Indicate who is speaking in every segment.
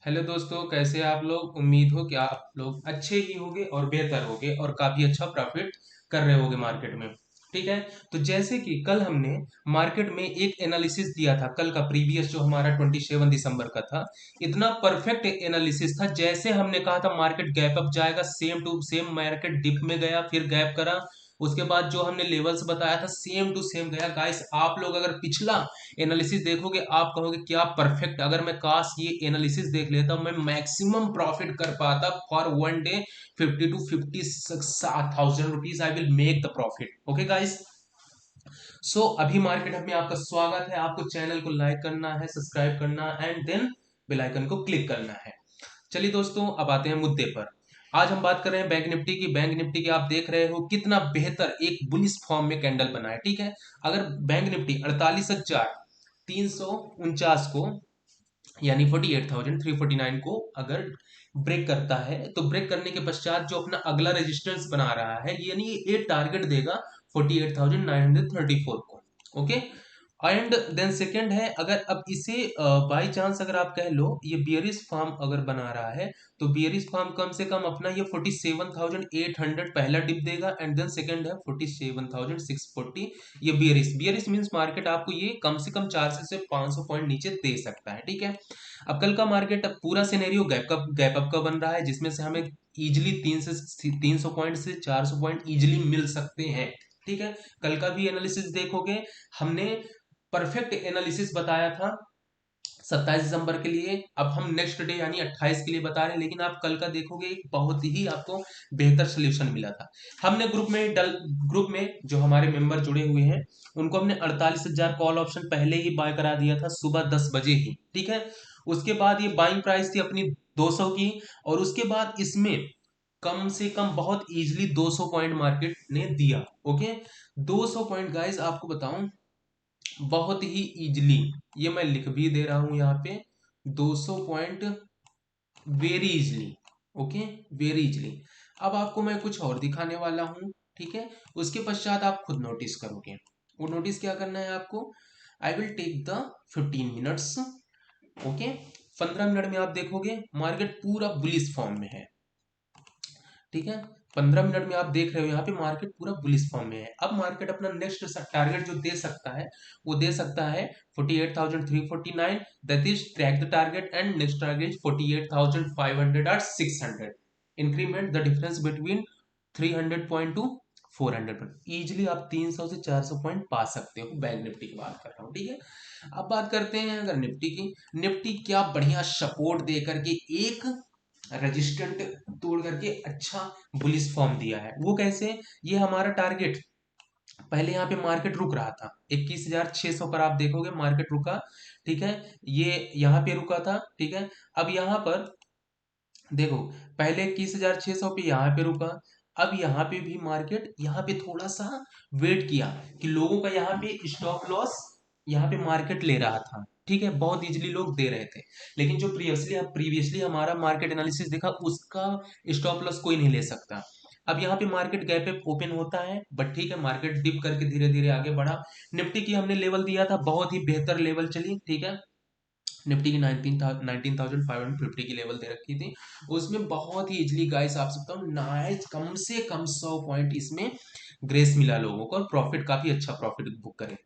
Speaker 1: Hello दोस्तों, कैसे हैं आप लोग। उम्मीद हो कि आप लोग अच्छे ही होंगे और बेहतर होंगे और काफी अच्छा प्रॉफिट कर रहे होंगे मार्केट में। ठीक है। तो जैसे कि कल हमने मार्केट में एक एनालिसिस दिया था, कल का प्रीवियस जो हमारा 27 दिसंबर का था। इतना परफेक्ट एनालिसिस था, जैसे हमने कहा था मार्केट गैप अप जाएगा, same to same market dip में गया, फिर गैप करा। उसके बाद जो हमने लेवल्स बताया था सेम टू सेम गया। गाइस, आप लोग अगर पिछला एनालिसिस देखोगे आप कहोगे क्या परफेक्ट, अगर मैं काश ये एनालिसिस देख लेता मैं मैक्सिमम प्रॉफिट कर पाता for one day. 50 to 50 thousand rupees I will make the profit. Okay guys. So अभी मार्केट में आपका स्वागत है। आपको चैनल को लाइक करना है, सब्सक्राइब करना एंड देन बेल आइकन को क्लिक करना है। चलिए दोस्तों, अब आते हैं मुद्दे पर। आज हम बात कर रहे हैं बैंक निफ्टी की। बैंक निफ्टी की आप देख रहे हो कितना बेहतर एक बुलिश फॉर्म में कैंडल बना है। ठीक है। अगर बैंक निफ्टी 48,349 को, यानी 48,349 को अगर ब्रेक करता है, तो ब्रेक करने के पश्चात जो अपना अगला रेजिस्टेंस बना रहा है, यानी ये टारगेट देगा 48,934 को। ओके। एंड देन सेकंड है, अगर अब इसे बाय चांस अगर आप कह लो ये बियरिश फार्म अगर बना रहा है, तो बियरिश फार्म कम से कम अपना ये 47,800 पहला डिप देगा एंड देन सेकंड है 47,640। ये बियरिश बियरिश मींस मार्केट आपको ये कम से कम 400 से 500 पॉइंट नीचे दे सकता है। ठीक है। अब कल का मार्केट अब पूरा सिनेरियो गैप अप का बन रहा है, जिसमें से हमें इजिली 300 पॉइंट से 400 पॉइंट इजिली मिल सकते हैं। ठीक है। कल का भी एनालिसिस देखोगे, हमने परफेक्ट एनालिसिस बताया था 27 दिसंबर के लिए। अब हम नेक्स्ट डे यानी 28 के लिए बता रहे हैं, लेकिन आप कल का देखोगे एक बहुत ही आपको बेहतर सोल्यूशन मिला था। हमने ग्रुप में जो हमारे मेंबर जुड़े हुए हैं, उनको हमने 48,000 कॉल ऑप्शन पहले ही बाय करा दिया था सुबह 10 बजे ही। ठीक है। उसके बाद ये बाइंग प्राइस थी अपनी 200 की, और उसके बाद इसमें कम से कम बहुत इजीली 200 पॉइंट मार्केट ने दिया। ओके। 200 पॉइंट गाइस आपको बताऊं, बहुत ही इजली, ये मैं लिख भी दे रहा हूं यहाँ पे, 200 point very easily. Okay. Very easily. अब आपको मैं कुछ और दिखाने वाला हूं। ठीक है। उसके पश्चात आप खुद नोटिस करोगे। वो नोटिस क्या करना है आपको, I will take the 15 minutes. Okay. 15 minute में आप देखोगे मार्केट पूरा बुलिश फॉर्म में है। ठीक है। 15 मिनट में आप देख रहे हो यहाँ पे मार्केट पूरा बुलिश फॉर्म में है। अब मार्केट अपना नेक्स्ट टारगेट जो दे सकता है, वो दे सकता है 48,349, that is track the target, and next target 48,500 और 600। Increment the difference between 300 point two 400 point. Easily आप 300 से 400 पॉइंट पा सकते हो। बैंक निफ्टी की बात कर रहा हूँ। ठीक है। अब बात करते हैं अगर निफ्टी की। निफ्टी क्या बढ़िया सपोर्ट दे करके एक रेजिस्टेंट तोड़ करके अच्छा बुलिश फॉर्म दिया है। वो कैसे, ये हमारा टारगेट, पहले यहाँ पे मार्केट रुक रहा था 21,600 पर, आप देखोगे मार्केट रुका। ठीक है। ये यहाँ पे रुका था। ठीक है। अब यहाँ पर देखो, पहले 21,600 पे यहाँ पे रुका। अब यहाँ पे भी मार्केट यहाँ पे थोड़ा सा वेट किया कि लोगों का यहाँ पे स्टॉप लॉस यहाँ पे मार्केट ले रहा था। ठीक है। बहुत इजीली लोग दे रहे थे, लेकिन जो प्रीवियसली हमारा मार्केट एनालिसिस देखा, उसका स्टॉप लॉस कोई नहीं ले सकता। अब यहाँ पे मार्केट गैप पे ओपन होता है, बट ठीक है, मार्केट डिप करके धीरे धीरे आगे बढ़ा। निफ्टी की हमने लेवल दिया था, बहुत ही बेहतर लेवल चली। ठीक है। निफ्टी की 19,550 की लेवल दे रखी थी। उसमें बहुत ही इजली गाइस आप सकता हूँ नाइस, कम से कम 100 पॉइंट इसमें ग्रेस मिला लोगों को, और प्रॉफिट काफी अच्छा प्रॉफिट बुक करे।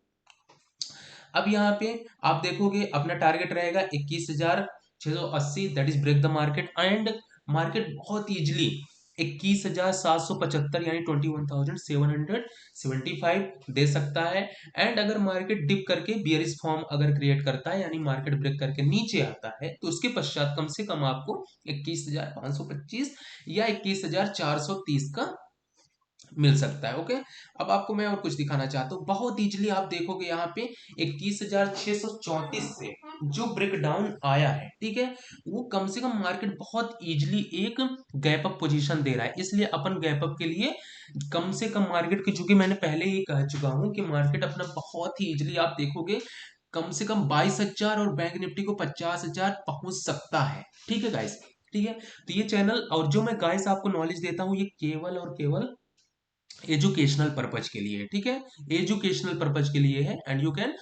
Speaker 1: अब यहाँ पे आप देखोगे अपना टारगेट रहेगा 21,680, that is break the market, and market बहुत इजली 21,775 यानी 21,775 दे सकता है। एंड अगर मार्केट डिप करके बियरिश फॉर्म अगर क्रिएट करता है, यानी मार्केट ब्रेक करके नीचे आता है, तो उसके पश्चात कम से कम आपको 21,525 या 21,430 का मिल सकता है। ओके। अब आपको मैं और कुछ दिखाना चाहता हूँ, बहुत इजीली आप देखोगे यहाँ पे 21,634 से जो ब्रेक डाउन आया है, ठीक है, वो कम से कम मार्केट बहुत इजीली एक गैप अप पोजीशन दे रहा है। इसलिए अपन गैप अप के लिए कम से कम मार्केट की, चूंकि मैंने पहले ही कह चुका हूं कि मार्केट अपना बहुत ही इजीली आप देखोगे कम से कम 22,000 और बैंक निफ्टी को 50,000 पहुंच सकता है। ठीक है गाइस। ठीक है। तो ये चैनल और जो मैं गाइस आपको नॉलेज देता हूँ, ये केवल और केवल एजुकेशनल पर्पज के लिए है। ठीक है। एजुकेशनल पर्पज के लिए है, and you can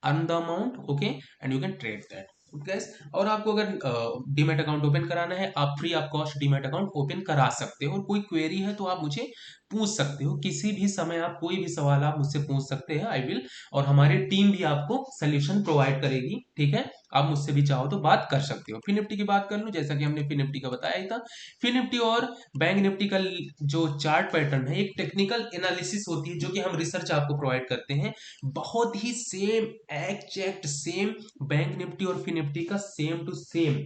Speaker 1: earn the amount. Okay. And you can trade that. Gas. और आपको अगर डीमैट अकाउंट ओपन कराना है, आप free of cost demat account open करा सकते हो। और कोई क्वेरी है तो आप मुझे पूछ सकते हो, किसी भी समय आप कोई भी सवाल आप मुझसे पूछ सकते हैं, आई विल। और हमारी टीम भी आपको सोल्यूशन प्रोवाइड करेगी, ठीक है। आप मुझसे भी चाहो तो बात कर सकते हो। फिर निफ्टी की बात कर लूं, जैसा कि हमने फिर निफ्टी का बताया ही था। फिर निफ्टी और बैंक निफ्टी का जो चार्ट पैटर्न है, एक टेक्निकल एनालिसिस होती है जो कि हम रिसर्च आपको प्रोवाइड करते हैं। बहुत ही same, exact same bank Nifty और फिन निफ्टी का सेम टू सेम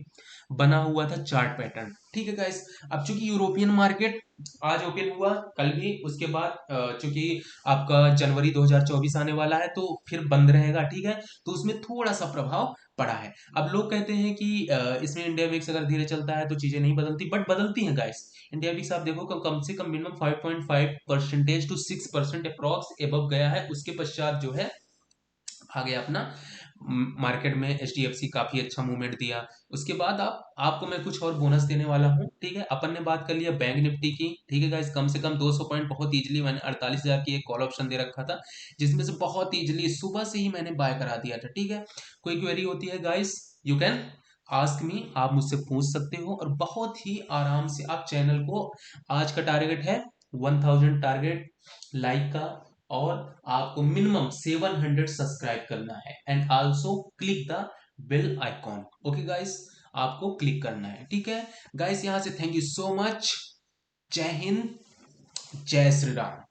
Speaker 1: बना हुआ था चार्ट पैटर्न, ठीक है गाइस। अब चूंकि यूरोपियन मार्केट आज ओपन हुआ, कल भी, उसके बाद चूंकि आपका जनवरी 2024 आने वाला है तो फिर बंद रहेगा, ठीक है। तो उसमें थोड़ा सा प्रभाव पड़ा है। अब लोग कहते हैं कि इसमें इंडिया विक्स अगर धीरे चलता है तो चीजें नहीं बदलती, बट बदलती हैं गाइस। इंडिया विक्स आप देखो कम से कम मिनिमम 5.5% टू 6% अप्रॉक्स एबव गया है। उसके पश्चात जो है आगे अपना मार्केट में HDFC काफी अच्छा मूवमेंट दिया। उसके बाद आपको मैं कुछ और बोनस देने वाला हूँ, ठीक है। अपन ने बात कर लिया बैंक निफ्टी की, ठीक है गाइस। कम से कम 200 पॉइंट बहुत इजीली, मैंने 48,000 की एक कॉल ऑप्शन दे रखा था, जिसमें से बहुत इजीली सुबह से ही मैंने बाय करा दिया था, ठीक है। कोई क्वेरी होती है guys, you can ask me, आप मुझसे पूछ सकते हो। और बहुत ही आराम से आप चैनल को, आज का टारगेट है 1000 टारगेट लाइक का, और आपको मिनिमम 700 सब्सक्राइब करना है, and also click the bell icon, okay guys. आपको क्लिक करना है, ठीक है गाइस। यहां से थैंक यू सो मच। जय हिंद, जय श्री राम।